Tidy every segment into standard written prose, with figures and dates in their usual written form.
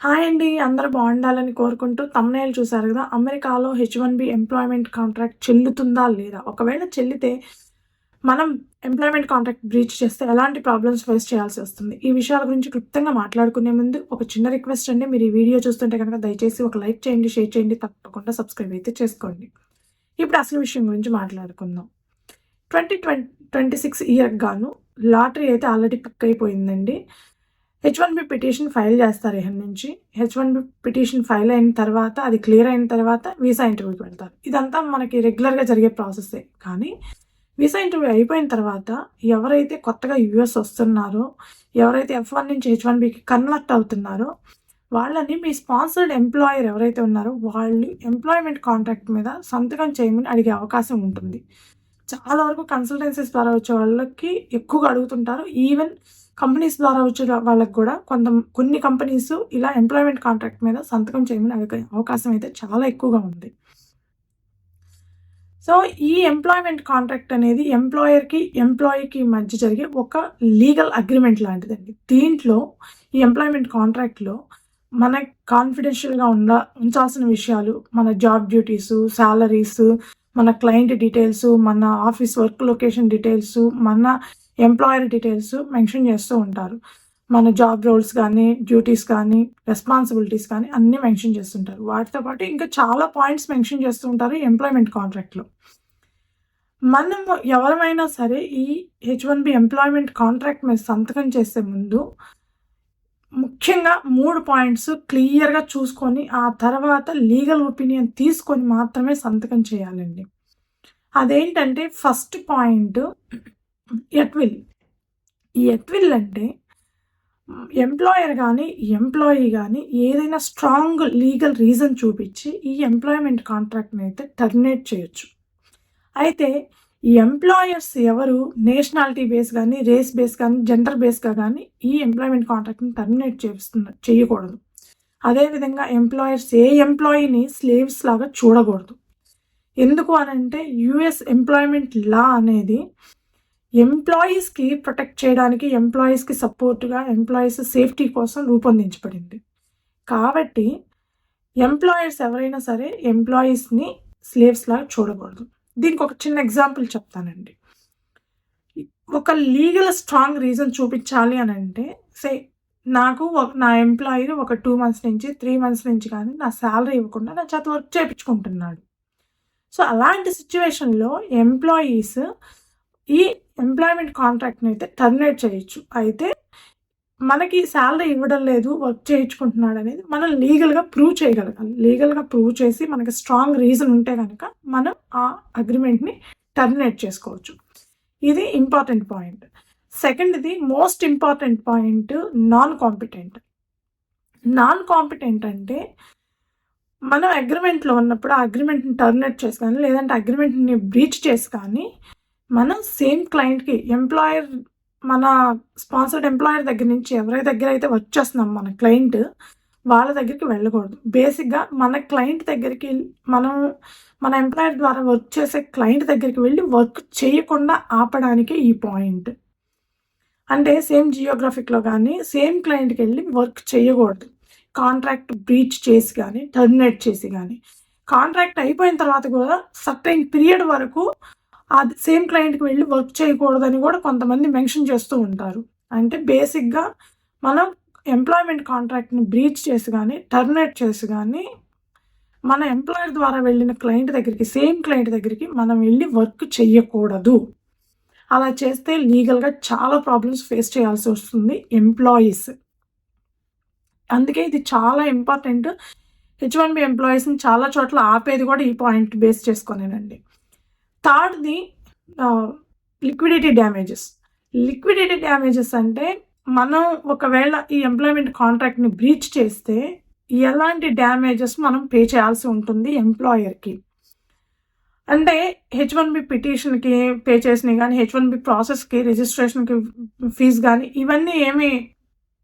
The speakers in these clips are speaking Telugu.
హాయ్ అండి. అందరూ బాగుండాలని కోరుకుంటూ థంబ్‌నెయిల్ చూసారు గదా! అమెరికాలో హెచ్-1బీ ఎంప్లాయ్‌మెంట్ కాంట్రాక్ట్ చెల్లుతుందా? లేదా? ఒకవేళ చెల్లితే మనం ఎంప్లాయ్‌మెంట్ కాంట్రాక్ట్ బ్రీచ్ చేస్తే ఎలాంటి ప్రాబ్లమ్స్ ఫేస్ చేయాల్సి వస్తుంది? ఈ విషయాల గురించి క్లుప్తంగా మాట్లాడుకునే ముందు ఒక చిన్న రిక్వెస్ట్ అండి. మీరు ఈ వీడియో చూస్తుంటే గనక దయచేసి ఒక లైక్ చేయండి, షేర్ చేయండి, తప్పకుండా సబ్స్క్రైబ్ అయితే చేసుకోండి. ఇప్పుడు అసలు విషయం గురించి మాట్లాడుకుందాం. 2026 ఇయర్‌కి గాను లాటరీ అయితే ఆల్రెడీ పిక్ అయిపోయిందండి. హెచ్-1బీ పిటిషన్ ఫైల్ చేస్తారు ఇహ నుంచి. హెచ్-1బీ పిటిషన్ ఫైల్ అయిన తర్వాత, అది క్లియర్ అయిన తర్వాత వీసా ఇంటర్వ్యూకి వెళ్తారు. ఇదంతా మనకి రెగ్యులర్‌గా జరిగే ప్రాసెస్సే. కానీ వీసా ఇంటర్వ్యూ అయిపోయిన తర్వాత ఎవరైతే కొత్తగా యూఎస్ వస్తున్నారో, ఎవరైతే ఎఫ్-1 నుంచి హెచ్-1బీకి కన్వర్ట్ అవుతున్నారో, వాళ్ళని మీ స్పాన్సర్డ్ ఎంప్లాయర్ ఎవరైతే ఉన్నారో వాళ్ళు ఎంప్లాయ్‌మెంట్ కాంట్రాక్ట్ మీద సంతకం చేయమని అడిగే అవకాశం ఉంటుంది. చాలా వరకు కన్సల్టెన్సీస్ ద్వారా వచ్చే వాళ్ళకి ఎక్కువగా అడుగుతుంటారు. ఈవెన్ కంపెనీస్ ద్వారా వచ్చే వాళ్ళకి కూడా కొన్ని కంపెనీస్ ఇలా ఎంప్లాయ్‌మెంట్ కాంట్రాక్ట్ మీద సంతకం చేయమని అడిగే అవకాశం అయితే చాలా ఎక్కువగా ఉంది. సో, ఈ ఎంప్లాయ్‌మెంట్ కాంట్రాక్ట్ అనేది ఎంప్లాయర్‌కి, ఎంప్లాయీకి మధ్య జరిగే ఒక లీగల్ అగ్రీమెంట్ లాంటిదండి. దీంట్లో ఈ ఎంప్లాయ్‌మెంట్ కాంట్రాక్ట్‌లో మన కాన్ఫిడెన్షియల్‌గా ఉంచాల్సిన విషయాలు, మన జాబ్ డ్యూటీసు, సాలరీసు, మన క్లయింట్ డీటెయిల్సు, మన ఆఫీస్ వర్క్ లొకేషన్ డీటెయిల్సు, మన ఎంప్లాయర్ డీటెయిల్స్ మెన్షన్ చేస్తూ ఉంటారు. మన జాబ్ రోల్స్ కానీ, డ్యూటీస్ కానీ, రెస్పాన్సిబిలిటీస్ కానీ అన్నీ మెన్షన్ చేస్తుంటారు. వాటితో పాటు ఇంకా చాలా పాయింట్స్ మెన్షన్ చేస్తూ ఉంటారు ఎంప్లాయ్‌మెంట్ కాంట్రాక్ట్‌లో. మనము ఎవరమైనా సరే ఈ హెచ్-1బీ ఎంప్లాయ్‌మెంట్ కాంట్రాక్ట్ మీద సంతకం చేసే ముందు ముఖ్యంగా 3 పాయింట్స్ క్లియర్‌గా చూసుకొని, ఆ తర్వాత లీగల్ ఒపీనియన్ తీసుకొని మాత్రమే సంతకం చేయాలండి. అదేంటంటే ఫస్ట్ పాయింట్ ఎట్ విల్. ఈ ఎట్ విల్ అంటే ఎంప్లాయర్ గానీ, ఎంప్లాయీ గానీ ఏదైనా స్ట్రాంగ్ లీగల్ రీజన్ చూపించి ఈ ఎంప్లాయ్‌మెంట్ కాంట్రాక్ట్‌ని అయితే టర్మినేట్ చేయొచ్చు. అయితే ఈ ఎంప్లాయర్స్ ఎవరు నేషనాలిటీ బేస్ గానీ, రేస్ బేస్ గానీ, జెండర్ బేస్‌గా గానీ ఈ ఎంప్లాయ్‌మెంట్ కాంట్రాక్ట్‌ని టర్మినేట్ చేయకూడదు. అదేవిధంగా ఎంప్లాయర్స్ ఏ ఎంప్లాయీని స్లేవ్స్ లాగా చూడకూడదు. ఎందుకు అనంటే యూఎస్ ఎంప్లాయ్‌మెంట్ లా అనేది ఎంప్లాయీస్‌కి ప్రొటెక్ట్ చేయడానికి, ఎంప్లాయీస్‌కి సపోర్ట్‌గా, ఎంప్లాయీస్ సేఫ్టీ కోసం రూపొందించబడింది. కాబట్టి ఎంప్లాయర్స్ ఎవరైనా సరే ఎంప్లాయీస్‌ని స్లేవ్స్‌లాగా చూడకూడదు. దీనికి ఒక చిన్న ఎగ్జాంపుల్ చెప్తానండి. ఒక లీగల్ స్ట్రాంగ్ రీజన్ చూపించాలి అనంటే నాకు నా ఎంప్లాయీ ఒక 2 మంత్స్ నుంచి, 3 మంత్స్ నుంచి కానీ నా సాలరీ ఇవ్వకుండా నా చేత వర్క్ చేపించుకుంటున్నాడు. సో, అలాంటి సిట్యుయేషన్‌లో ఎంప్లాయీస్ ఈ ఎంప్లాయ్‌మెంట్ కాంట్రాక్ట్‌ని అయితే టర్మినేట్ చేయొచ్చు. అయితే మనకి సాలరీ ఇవ్వడం లేదు, వర్క్ చేయించుకుంటున్నాడు అనేది మనం లీగల్‌గా ప్రూవ్ చేయగలగాలి. లీగల్‌గా ప్రూవ్ చేసి మనకి స్ట్రాంగ్ రీజన్ ఉంటే గనక మనం ఆ అగ్రీమెంట్‌ని టర్మినేట్ చేసుకోవచ్చు. ఇది ఇంపార్టెంట్ పాయింట్. సెకండ్‌ది most important point non competent. Non competent అంటే మనం అగ్రీమెంట్‌లో ఉన్నప్పుడు ఆ అగ్రీమెంట్‌ని టర్మినేట్ చేసి కానీ, లేదంటే అగ్రీమెంట్‌ని బ్రీచ్ చేసి కానీ మనం సేమ్ క్లయింట్‌కి మన స్పాన్సర్డ్ ఎంప్లాయర్ దగ్గర నుంచి ఎవరి దగ్గర అయితే వర్క్ చేస్తున్నాం మన క్లయింట్, వాళ్ళ దగ్గరికి వెళ్ళకూడదు. బేసిక్‌గా మన క్లయింట్ దగ్గరికి మన ఎంప్లాయర్ ద్వారా వర్క్ చేసే క్లయింట్ దగ్గరికి వెళ్ళి వర్క్ చేయకుండా ఆపడానికి ఈ పాయింట్. అంటే సేమ్ జియోగ్రఫిక్‌లో కానీ, సేమ్ క్లయింట్‌కి వెళ్ళి వర్క్ చేయకూడదు. కాంట్రాక్ట్ బ్రీచ్ చేసి కానీ, టర్మినేట్ చేసి కానీ. కాంట్రాక్ట్ అయిపోయిన తర్వాత కూడా సర్టెన్ పీరియడ్ వరకు అది సేమ్ క్లయింట్‌కి వెళ్ళి వర్క్ చేయకూడదని కూడా కొంతమంది మెన్షన్ చేస్తూ ఉంటారు. అంటే బేసిక్‌గా మనం ఎంప్లాయ్‌మెంట్ కాంట్రాక్ట్‌ని బ్రీచ్ చేసి కానీ, టర్మినేట్ చేసి కానీ, మన ఎంప్లాయర్ ద్వారా వెళ్ళిన క్లయింట్ దగ్గరికి, సేమ్ క్లయింట్ దగ్గరికి మనం వెళ్ళి వర్క్ చెయ్యకూడదు. అలా చేస్తే లీగల్‌గా చాలా ప్రాబ్లమ్స్ ఫేస్ చేయాల్సి వస్తుంది ఎంప్లాయీస్. అందుకే ఇది చాలా ఇంపార్టెంట్. హెచ్-1బీ ఎంప్లాయీస్‌ని చాలా చోట్ల ఆపేది కూడా ఈ పాయింట్ బేస్ చేసుకొనేనండి. థర్డ్‌ది లిక్విడిటీ డ్యామేజెస్. లిక్విడిటీ డ్యామేజెస్ అంటే మనం ఒకవేళ ఈ ఎంప్లాయ్‌మెంట్ కాంట్రాక్ట్‌ని బ్రీచ్ చేస్తే ఎలాంటి డ్యామేజెస్ మనం పే చేయాల్సి ఉంటుంది ఎంప్లాయర్‌కి. అంటే హెచ్-1బీ పిటిషన్‌కి పే చేసినవి కానీ, హెచ్-1బీ ప్రాసెస్‌కి, రిజిస్ట్రేషన్‌కి ఫీజు కానీ ఇవన్నీ ఏమీ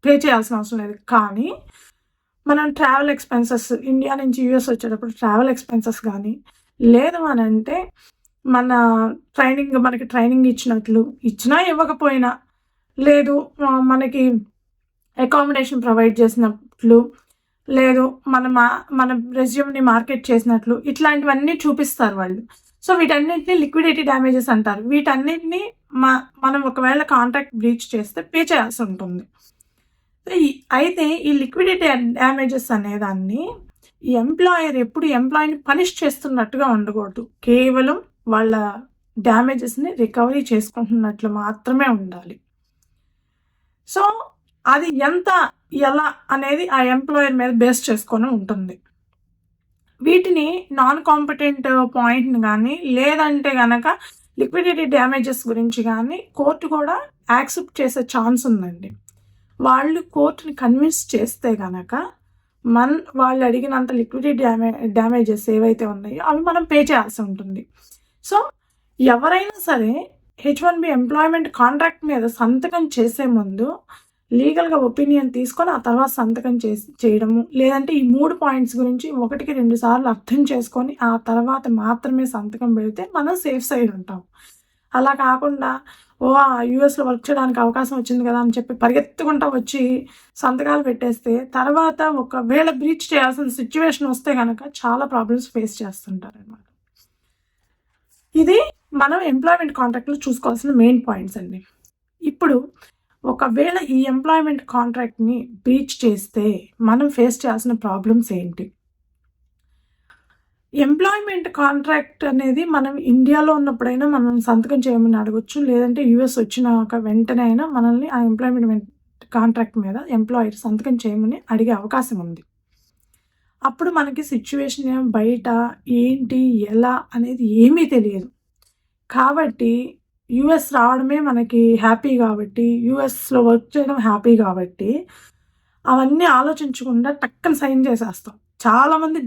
పే చేయాల్సిన అవసరం లేదు. కానీ మనం ట్రావెల్ ఎక్స్‌పెన్సెస్ ఇండియా నుంచి యూఎస్ వచ్చేటప్పుడు ట్రావెల్ ఎక్స్‌పెన్సెస్ కానీ, లేదు అనంటే మనకి ట్రైనింగ్ ఇచ్చినా ఇవ్వకపోయినా, లేదు మనకి అకామిడేషన్ ప్రొవైడ్ చేసినట్లు, లేదు మన రెజ్యూమ్ని మార్కెట్ చేసినట్లు ఇట్లాంటివన్నీ చూపిస్తారు వాళ్ళు. సో వీటన్నిటిని లిక్విడిటీ డ్యామేజెస్ అంటారు. వీటన్నిటిని మనం ఒకవేళ కాంట్రాక్ట్ బ్రీచ్ చేస్తే పే చేయాల్సి ఉంటుంది. అయితే ఈ లిక్విడిటీ డ్యామేజెస్ అనేదాన్ని ఈ ఎంప్లాయర్ ఎప్పుడు ఎంప్లాయీని పనిష్ చేస్తున్నట్టుగా ఉండకూడదు. కేవలం వాళ్ళ డ్యామేజెస్ని రికవరీ చేసుకుంటున్నట్లు మాత్రమే ఉండాలి. సో అది ఎలా అనేది ఆ ఎంప్లాయర్ మీద బేస్ చేసుకొని ఉంటుంది. వీటిని నాన్ కాంపిటెంట్ పాయింట్ని కానీ లేదంటే కనుక లిక్విడిటీ డ్యామేజెస్ గురించి కానీ కోర్టు కూడా యాక్సెప్ట్ చేసే ఛాన్స్ ఉందండి. వాళ్ళు కోర్టుని కన్విన్స్ చేస్తే కనుక వాళ్ళు అడిగినంత లిక్విడిటీ డ్యామేజెస్ ఏవైతే ఉన్నాయో అవి మనం పే చేయాల్సి ఉంటుంది. సో ఎవరైనా సరే H1B ఎంప్లాయ్మెంట్ కాంట్రాక్ట్ మీద సంతకం చేసే ముందు లీగల్గా ఒపీనియన్ తీసుకొని ఆ తర్వాత సంతకం చేయడము, లేదంటే ఈ 3 పాయింట్స్ గురించి 1-2 సార్లు అర్థం చేసుకొని ఆ తర్వాత మాత్రమే సంతకం పెడితే మనం సేఫ్ సైడ్ ఉంటాం. అలా కాకుండా యూఎస్లో వర్క్ చేయడానికి అవకాశం వచ్చింది కదా అని చెప్పి పరిగెత్తుకుంటూ వచ్చి సంతకాలు పెట్టేస్తే తర్వాత ఒకవేళ బ్రీచ్ చేయాల్సిన సిచ్యువేషన్ వస్తే కనుక చాలా ప్రాబ్లమ్స్ ఫేస్ చేస్తుంటారు అన్నమాట. ఇది మనం ఎంప్లాయ్మెంట్ కాంట్రాక్ట్లో చూసుకోవాల్సిన మెయిన్ పాయింట్స్ అండి. ఇప్పుడు ఒకవేళ ఈ ఎంప్లాయ్మెంట్ కాంట్రాక్ట్ని బ్రీచ్ చేస్తే మనం ఫేస్ చేయాల్సిన ప్రాబ్లమ్స్ ఏంటి? ఎంప్లాయ్మెంట్ కాంట్రాక్ట్ అనేది మనం ఇండియాలో ఉన్నప్పుడైనా మనం సంతకం చేయమని అడగొచ్చు, లేదంటే యూఎస్ వచ్చినాక వెంటనే అయినా మనల్ని ఆ ఎంప్లాయ్మెంట్ కాంట్రాక్ట్ మీద ఎంప్లాయర్ సంతకం చేయమని అడిగే అవకాశం ఉంది. అప్పుడు మనకి సిచ్యువేషన్ బయట ఏంటి ఎలా అనేది ఏమీ తెలియదు. కాబట్టి యూఎస్ రావడమే మనకి హ్యాపీ కాబట్టి, యూఎస్లో వర్క్ చేయడం హ్యాపీ కాబట్టి అవన్నీ ఆలోచించకుండా టక్కన సైన్ చేసేస్తాం. చాలామంది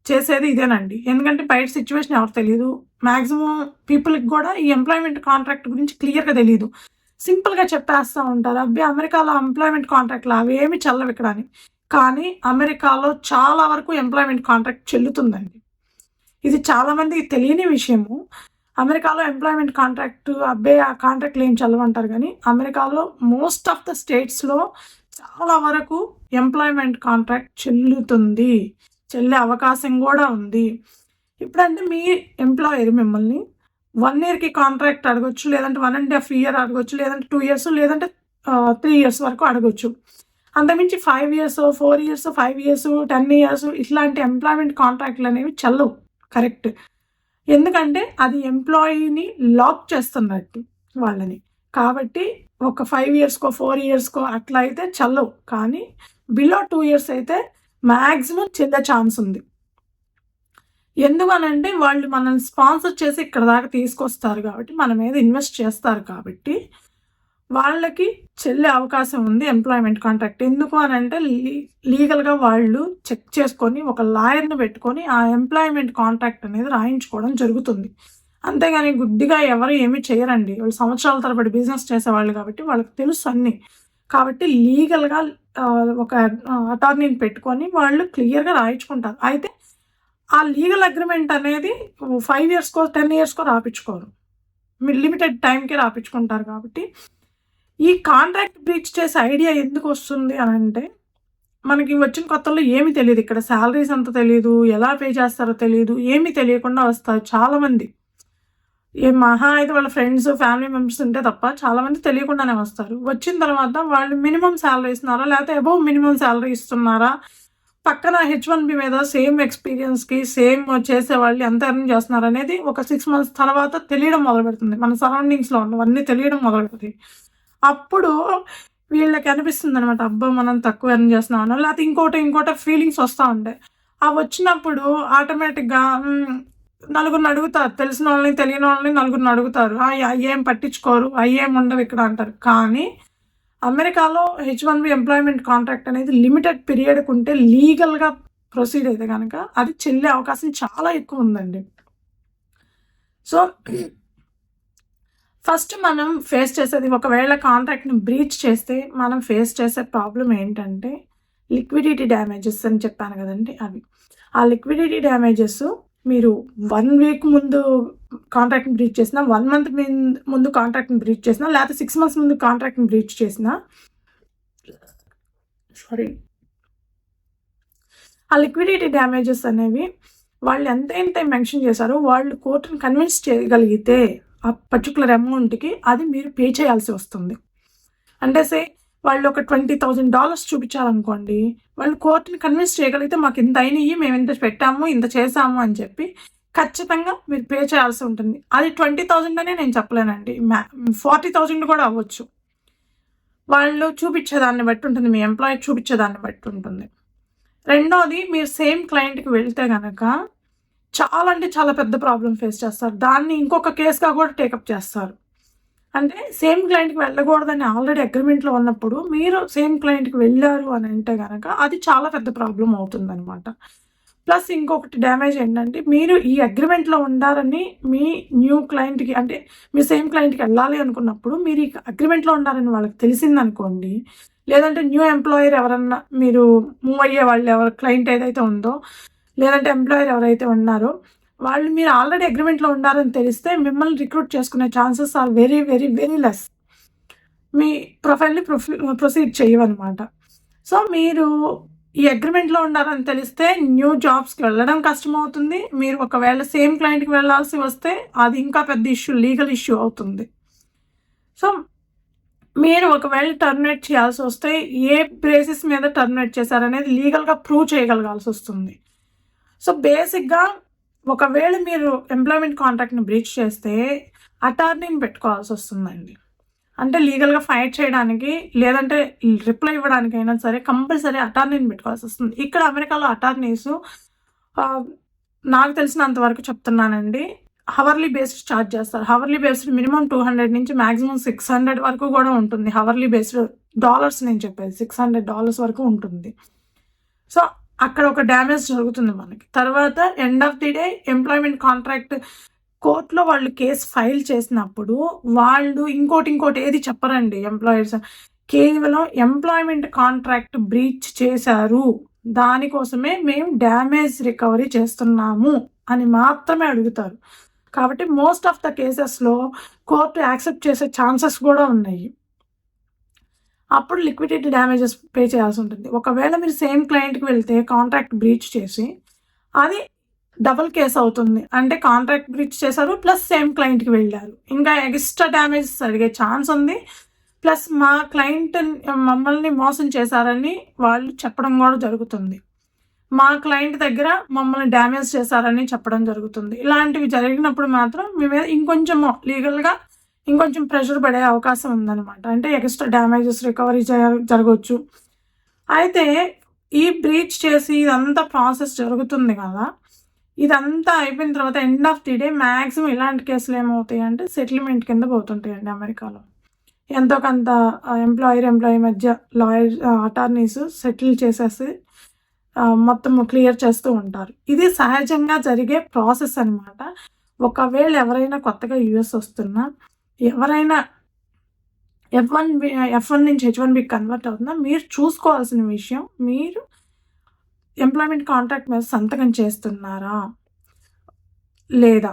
చేసేది ఇదేనండి. ఎందుకంటే బయట సిచ్యువేషన్ ఎవరు తెలియదు. మ్యాక్సిమం పీపుల్కి కూడా ఈ ఎంప్లాయ్మెంట్ కాంట్రాక్ట్ గురించి క్లియర్గా తెలియదు. సింపుల్గా చెప్పేస్తూ ఉంటారు, అబ్బాయి అమెరికాలో ఎంప్లాయ్మెంట్ కాంట్రాక్ట్లు అవి ఏమి చెల్లవు ఇక్కడ అని. కానీ అమెరికాలో చాలా వరకు ఎంప్లాయ్మెంట్ కాంట్రాక్ట్ చెల్లుతుందండి. ఇది చాలామందికి తెలియని విషయము. అమెరికాలో ఎంప్లాయ్మెంట్ కాంట్రాక్ట్ అబ్బాయి ఆ కాంట్రాక్ట్లు ఏం చల్లవంటారు, కానీ అమెరికాలో మోస్ట్ ఆఫ్ ద స్టేట్స్లో చాలా వరకు ఎంప్లాయ్మెంట్ కాంట్రాక్ట్ చెల్లుతుంది, చెల్లే అవకాశం కూడా ఉంది. ఇప్పుడంటే మీ ఎంప్లాయర్ మిమ్మల్ని 1 yearకి కాంట్రాక్ట్ అడగొచ్చు, లేదంటే 1.5 year అడగొచ్చు, లేదంటే 2 years, లేదంటే 3 years వరకు అడగొచ్చు. అంతకుమించి 5 years, 4 years, 5 years, 10 years ఇట్లాంటి ఎంప్లాయ్మెంట్ కాంట్రాక్ట్లు అనేవి చెల్లవు. కరెక్ట్. ఎందుకంటే అది ఎంప్లాయీని లాక్ చేస్తున్నట్టు వాళ్ళని. కాబట్టి ఒక 5 yearsకో 4 yearsకో అట్లా అయితే చెల్లవు. కానీ బిలో 2 years అయితే మ్యాక్సిమం చెల్లే ఛాన్స్ ఉంది. ఎందుకనంటే వాళ్ళు మనల్ని స్పాన్సర్ చేసి ఇక్కడ దాకా తీసుకొస్తారు కాబట్టి, మన మీద ఇన్వెస్ట్ చేస్తారు కాబట్టి వాళ్ళకి చెల్లే అవకాశం ఉంది ఎంప్లాయ్మెంట్ కాంట్రాక్ట్. ఎందుకు అనంటే లీగల్గా వాళ్ళు చెక్ చేసుకొని ఒక లాయర్ని పెట్టుకొని ఆ ఎంప్లాయ్మెంట్ కాంట్రాక్ట్ అనేది రాయించుకోవడం జరుగుతుంది. అంతేగాని గుడ్డిగా ఎవరు ఏమీ చేయరండి. వాళ్ళు సంవత్సరాల తరబడి బిజినెస్ చేసేవాళ్ళు కాబట్టి వాళ్ళకి తెలుసు అన్నీ. కాబట్టి లీగల్గా ఒక అటార్నీని పెట్టుకొని వాళ్ళు క్లియర్గా రాయించుకుంటారు. అయితే ఆ లీగల్ అగ్రిమెంట్ అనేది 5 yearsకో 10 yearsకో రాయించుకోరు, మీరు లిమిటెడ్ టైంకి రాయించుకుంటారు. కాబట్టి ఈ కాంట్రాక్ట్ బ్రీచ్ చేసే ఐడియా ఎందుకు వస్తుంది అని అంటే, మనకి వచ్చిన కొత్తలో ఏమీ తెలియదు. ఇక్కడ శాలరీస్ అంత తెలియదు, ఎలా పే చేస్తారో తెలియదు, ఏమీ తెలియకుండా వస్తారు చాలామంది. మహా అయితే వాళ్ళ ఫ్రెండ్స్ ఫ్యామిలీ మెంబర్స్ ఉంటే తప్ప చాలామంది తెలియకుండానే వస్తారు. వచ్చిన తర్వాత వాళ్ళు మినిమం శాలరీ ఇస్తున్నారా, లేకపోతే అబోవ్ మినిమం శాలరీ ఇస్తున్నారా, పక్కన H1B మీద సేమ్ ఎక్స్పీరియన్స్కి సేమ్ చేసేవాళ్ళు ఎంత ఎర్న్ చేస్తున్నారు అనేది ఒక 6 months తర్వాత తెలియడం మొదలు పెడుతుంది. మన సరౌండింగ్స్లో ఉన్నవన్నీ తెలియడం మొదలు పెడుతుంది. అప్పుడు వీళ్ళకి అనిపిస్తుంది అనమాట, అబ్బా మనం తక్కువ ఎర్న్ చేస్తున్నాం అన్న, లేకపోతే ఇంకోటి ఫీలింగ్స్ వస్తూ ఉంటాయి. అవి వచ్చినప్పుడు ఆటోమేటిక్గా నలుగురిని అడుగుతారు, తెలిసిన వాళ్ళని తెలియని వాళ్ళని నలుగురిని అడుగుతారు, అయ్యేం పట్టించుకోరు, అయ్యేం ఉండవు ఇక్కడ అంటారు. కానీ అమెరికాలో H1B ఎంప్లాయ్మెంట్ కాంట్రాక్ట్ అనేది లిమిటెడ్ పీరియడ్కి ఉంటే లీగల్గా ప్రొసీడ్ అయితే కనుక అది చెల్లే అవకాశం చాలా ఎక్కువ ఉందండి. సో ఫస్ట్ మనం ఫేస్ చేసేది, ఒకవేళ కాంట్రాక్ట్ని బ్రీచ్ చేస్తే మనం ఫేస్ చేసే ప్రాబ్లం ఏంటంటే లిక్విడిటీ డ్యామేజెస్ అని చెప్పాను కదండి అవి. ఆ లిక్విడిటీ డ్యామేజెస్ మీరు 1 week ముందు కాంట్రాక్ట్ని బ్రీచ్ చేసినా, 1 month ముందు కాంట్రాక్ట్ని బ్రీచ్ చేసినా, లేకపోతే 6 months ముందు కాంట్రాక్ట్ని బ్రీచ్ చేసినా ఆ లిక్విడిటీ డ్యామేజెస్ అనేవి వాళ్ళు ఎంతైతే మెన్షన్ చేశారో వాళ్ళు కోర్టుని కన్విన్స్ చేయగలిగితే ఆ పర్టికులర్ అమౌంట్‌కి అది మీరు పే చేయాల్సి వస్తుంది. అంటే వాళ్ళు ఒక $20,000 చూపించారనుకోండి, వాళ్ళు కోర్టుని కన్విన్స్ చేయగలిగితే మాకు ఇంత అయినయి, మేము ఇంత పెట్టాము, ఇంత చేసాము అని చెప్పి ఖచ్చితంగా మీరు పే చేయాల్సి ఉంటుంది. అది 20,000 అనే నేను చెప్పలేనండి. 40,000 కూడా అవ్వచ్చు. వాళ్ళు చూపించేదాన్ని బట్టి ఉంటుంది. మీ ఎంప్లాయీ చూపించేదాన్ని బట్టి ఉంటుంది. రెండోది, మీరు సేమ్ క్లయింట్‌కి వెళ్తే గనక చాలా అంటే చాలా పెద్ద ప్రాబ్లమ్ ఫేస్ చేస్తారు. దాన్ని ఇంకొక కేస్‌గా కూడా టేకప్ చేస్తారు. అంటే సేమ్ క్లయింట్‌కి వెళ్ళకూడదని ఆల్రెడీ అగ్రీమెంట్‌లో ఉన్నప్పుడు మీరు సేమ్ క్లయింట్‌కి వెళ్లారు అని అంటే గనక అది చాలా పెద్ద ప్రాబ్లమ్ అవుతుందనమాట. ప్లస్ ఇంకొకటి డ్యామేజ్ ఏంటంటే, మీరు ఈ అగ్రీమెంట్‌లో ఉండారని మీ న్యూ క్లయింట్‌కి, అంటే మీ సేమ్ క్లయింట్‌కి వెళ్ళాలి అనుకున్నప్పుడు మీరు ఈ అగ్రీమెంట్‌లో ఉన్నారని వాళ్ళకి తెలిసిందనుకోండి, లేదంటే న్యూ ఎంప్లాయర్ ఎవరన్నా, మీరు మూవ్ అయ్యే వాళ్ళు ఎవరు క్లయింట్ ఏదైతే ఉందో, లేదంటే ఎంప్లాయర్ ఎవరైతే ఉన్నారో వాళ్ళు మీరు ఆల్రెడీ అగ్రీమెంట్‌లో ఉన్నారని తెలిస్తే మిమ్మల్ని రిక్రూట్ చేసుకునే chances are very, very, very less. మీ ప్రొఫైల్‌ని ప్రొసీడ్ చేయవనమాట. సో, మీరు ఈ అగ్రీమెంట్‌లో ఉన్నారని తెలిస్తే న్యూ జాబ్స్‌కి వెళ్ళడం కష్టమవుతుంది. మీరు ఒకవేళ సేమ్ క్లయింట్‌కి వెళ్ళాల్సి వస్తే అది ఇంకా పెద్ద ఇష్యూ, లీగల్ ఇష్యూ అవుతుంది. సో, మీరు ఒకవేళ టర్మినేట్ చేయాల్సి వస్తే ఏ బేసిస్ మీద టర్మినేట్ చేశారనేది లీగల్‌గా ప్రూవ్ చేయగలగాల్సి వస్తుంది. సో, బేసిక్‌గా ఒకవేళ మీరు ఎంప్లాయ్‌మెంట్ కాంట్రాక్ట్‌ని బ్రీచ్ చేస్తే అటార్నీని పెట్టుకోవాల్సి వస్తుందండి. అంటే లీగల్‌గా ఫైట్ చేయడానికి, లేదంటే రిప్లై ఇవ్వడానికైనా సరే కంపల్సరీ అటార్నీని పెట్టుకోవాల్సి వస్తుంది. ఇక్కడ అమెరికాలో అటార్నీస్ నాకు తెలిసినంత వరకు చెప్తున్నానండి, హవర్లీ బేస్డ్ ఛార్జ్ చేస్తారు. హవర్లీ బేస్డ్ మినిమం 200 నుంచి మాక్సిమం 600 వరకు కూడా ఉంటుంది. హవర్లీ బేస్డ్ డాలర్స్ నేను చెప్పేది $600 వరకు ఉంటుంది. సో, అక్కడ ఒక డ్యామేజ్ జరుగుతుంది మనకి. తర్వాత end of the day employment contract కోర్ట్‌లో వాళ్ళు కేస్ ఫైల్ చేసినప్పుడు వాళ్ళు ఇంకోటి ఏది చెప్పరండి ఎంప్లాయర్స్. కేవలం ఎంప్లాయ్‌మెంట్ కాంట్రాక్ట్ బ్రీచ్ చేశారు, దానికోసమే మేము డ్యామేజ్ రికవరీ చేస్తున్నాము అని మాత్రమే అడుగుతారు. కాబట్టి మోస్ట్ ఆఫ్ ద కేసెస్‌లో కోర్టు యాక్సెప్ట్ చేసే ఛాన్సెస్ కూడా ఉన్నాయి. అప్పుడు లిక్విడిటీ డ్యామేజెస్ పే చేయాల్సి ఉంటుంది. ఒకవేళ మీరు సేమ్ క్లయింట్‌కి వెళ్తే కాంట్రాక్ట్ బ్రీచ్ చేసి అది డబుల్ కేస్ అవుతుంది. అంటే కాంట్రాక్ట్ బ్రీచ్ చేశారు ప్లస్ సేమ్ క్లయింట్‌కి వెళ్ళారు. ఇంకా ఎక్స్ట్రా డ్యామేజెస్ అడిగే ఛాన్స్ ఉంది. ప్లస్ మా క్లయింట్ మమ్మల్ని మోసం చేశారని వాళ్ళు చెప్పడం కూడా జరుగుతుంది. మా క్లయింట్ దగ్గర మమ్మల్ని డ్యామేజ్ చేశారని చెప్పడం జరుగుతుంది. ఇలాంటివి జరిగినప్పుడు మాత్రం మీ మీద ఇంకొంచెం లీగల్‌గా ఇంకొంచెం ప్రెషర్ పడే అవకాశం ఉందనమాట. అంటే ఎక్స్ట్రా డ్యామేజెస్ రికవరీ జరగొచ్చు. అయితే ఈ బ్రీచ్ చేసి ఇదంతా ప్రాసెస్ జరుగుతుంది కదా! ఇదంతా అయిపోయిన తర్వాత end of the day maximum ఇలాంటి కేసులు ఏమవుతాయంటే సెటిల్మెంట్ కింద పోతుంటాయండి అమెరికాలో. ఎంతో కొంత ఎంప్లాయీ మధ్య లాయర్ అటార్నీస్ సెటిల్ చేసేసి మొత్తం క్లియర్ చేస్తూ ఉంటారు. ఇది సహజంగా జరిగే ప్రాసెస్ అనమాట. ఒకవేళ ఎవరైనా కొత్తగా యూఎస్ వస్తున్నా, ఎవరైనా F1 నుంచి H1Bకి కన్వర్ట్ అవుతున్నా, మీరు చూసుకోవాల్సిన విషయం, మీరు ఎంప్లాయ్‌మెంట్ కాంట్రాక్ట్ మీద సంతకం చేస్తున్నారా లేదా?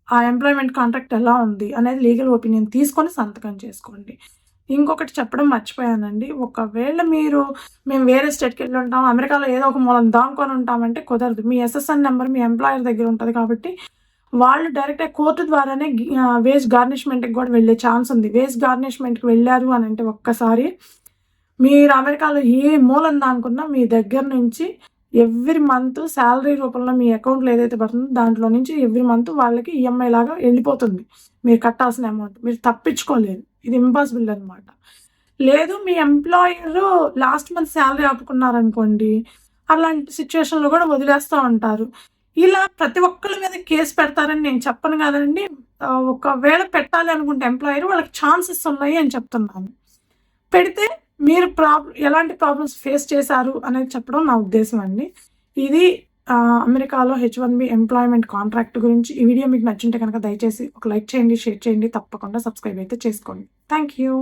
ఆ ఎంప్లాయ్‌మెంట్ కాంట్రాక్ట్ ఎలా ఉంది అనేది లీగల్ ఒపీనియన్ తీసుకొని సంతకం చేసుకోండి. ఇంకొకటి చెప్పడం మర్చిపోయానండి. ఒకవేళ మేము వేరే స్టేట్‌కి వెళ్ళి ఉంటాం, అమెరికాలో ఏదో ఒక మూలన దాక్కొని ఉంటామంటే కుదరదు. మీ SSN నెంబర్ మీ ఎంప్లాయర్ దగ్గర ఉంటుంది కాబట్టి వాళ్ళు డైరెక్ట్‌గా కోర్టు ద్వారానే వేజ్ గార్నిష్‌మెంట్‌కి కూడా వెళ్ళే ఛాన్స్ ఉంది. వేజ్ గార్నిష్‌మెంట్‌కి వెళ్ళారు అని అంటే ఒక్కసారి మీరు అమెరికాలో ఏ మూలన దాక్కున్నా మీ దగ్గర నుంచి ఎవ్రీ మంత్ శాలరీ రూపంలో మీ అకౌంట్‌లో ఏదైతే పడుతుందో దాంట్లో నుంచి ఎవ్రీ మంత్ వాళ్ళకి ఈఎంఐ లాగా వెళ్ళిపోతుంది. మీరు కట్టాల్సిన అమౌంట్. మీరు తప్పించుకోలేరు. ఇది ఇంపాసిబుల్ అనమాట. లేదు, మీ ఎంప్లాయరు లాస్ట్ మంత్ శాలరీ ఆపుకున్నారనుకోండి, అలాంటి సిచ్యువేషన్‌లో కూడా వదిలేస్తూ ఉంటారు. ఇలా ప్రతి ఒక్కళ్ళ మీద కేసు పెడతారని నేను చెప్పను కదండి. ఒకవేళ పెట్టాలి అనుకుంటే ఎంప్లాయర్ వాళ్ళకి ఛాన్సెస్ ఉన్నాయి అని చెప్తున్నాను. పెడితే మీరు ఎలాంటి ప్రాబ్లమ్స్ ఫేస్ చేశారు అనేది చెప్పడం నా ఉద్దేశం అండి. ఇది అమెరికాలో H1B ఎంప్లాయ్‌మెంట్ కాంట్రాక్ట్ గురించి. ఈ వీడియో మీకు నచ్చుంటే కనుక దయచేసి ఒక లైక్ చేయండి, షేర్ చేయండి, తప్పకుండా సబ్స్క్రైబ్ అయితే చేసుకోండి. Thank you.